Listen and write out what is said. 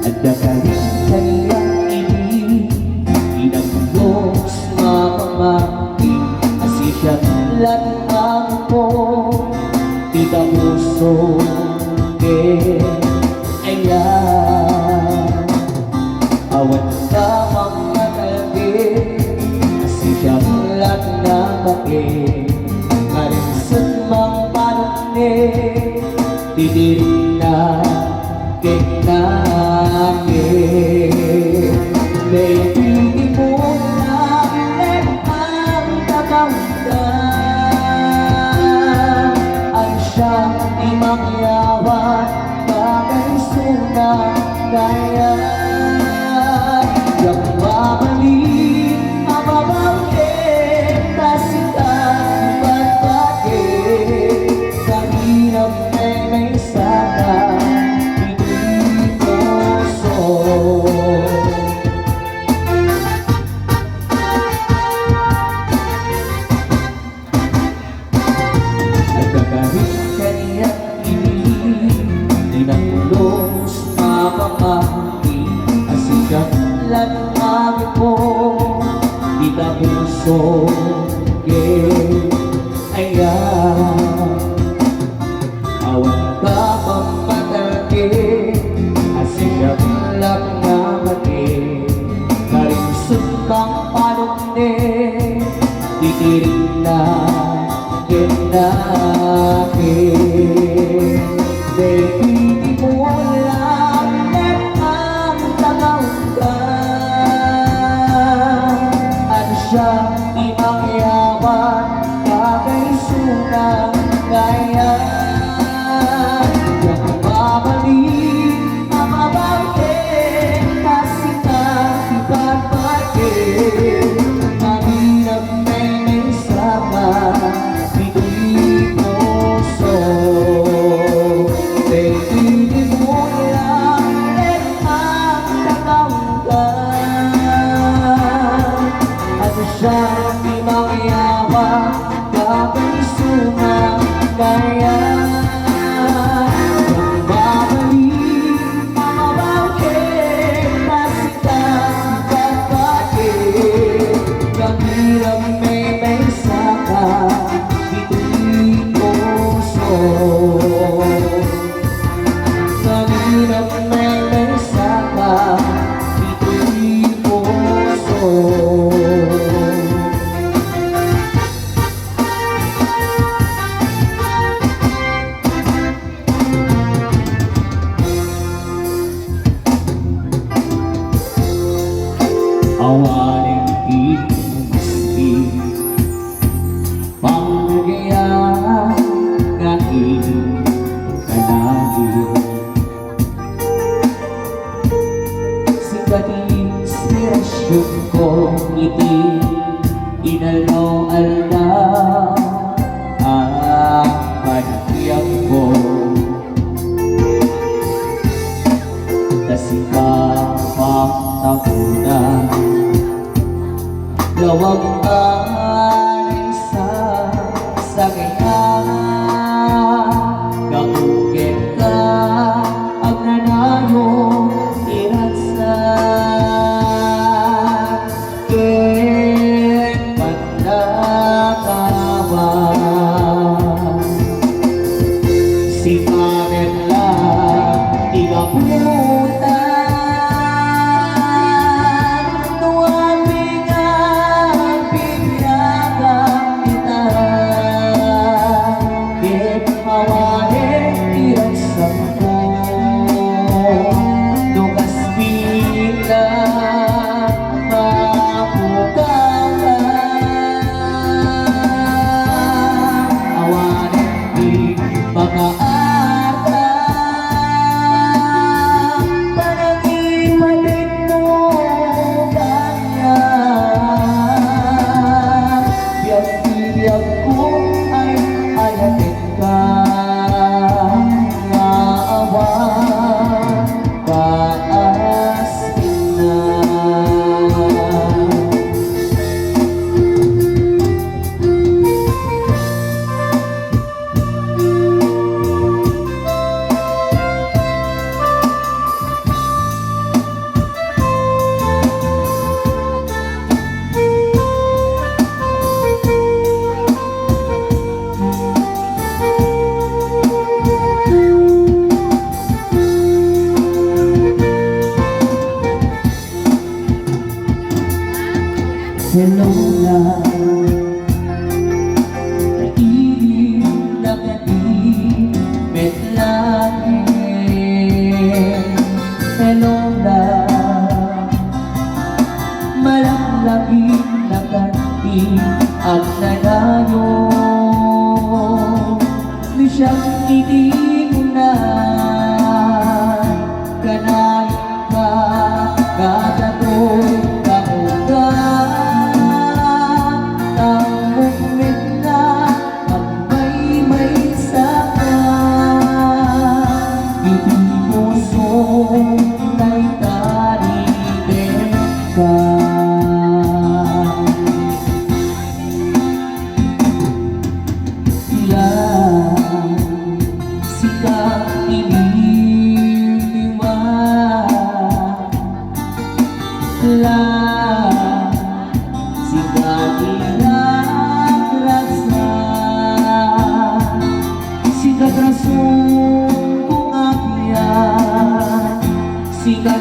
at dakaling kaniyang ibig, inamulong sa pamangkin, asisya't latang po, tita puso ke ayan. Awan ka mga talagin, asisya't latang bakit, karinsan mang panukne, tidirin na kinakit. May pili mo na ulit ang tatawag, ang siyang imangyawan, bagay sunang kaya. Yang babalik, mababalik, tasikan, ba't-bakit, kanina may saka, hindi puso. Nagkakarit kaniyang ibig, inamulong sa pamangkin, asisya't latang po, tita puso ke ayan. Awan ka pampatalagin, asisya't latang bakit, karinsan mang panukne, titirin na kinakit. Baby, di mo lang ang tatawag, ano siyang imangyawan, bagay sunang kaya. Yang babalik, mababalik, tasikan, ba't-bakit, mahirap may sama, hindi puso. Baby, di mo lang ang tatawag, ano siyang imangyawan, bagay sunang kaya. Yang babalik, mababalik, tasikan, ba't-bakit, mahirap may saka, hindi puso. Mahirap may saka, hindi puso. Awaling inumisip, pangyayang ngayon kanagin, sikat inspirasyon ko ngiti, inalaw-alaw ang panahiyang ko, nasipang pangtapunan, lawag ay sa kanya, kapugin ka ang nanayo, iratsan, ken panakawan. Si Kamen lang, tiga puta, Lukas Hello love, ilim na gabi, metlahin. Hello love, malamlamig na gabi ang nanayo. Di siyang iningunay, kanayin ka, kadato'y kaugan. Ang moment na ang may saka, hindi puso na'y tarigin ka. Sikap iniliwa sikap inagrasa, sikat rason kung akya, sikat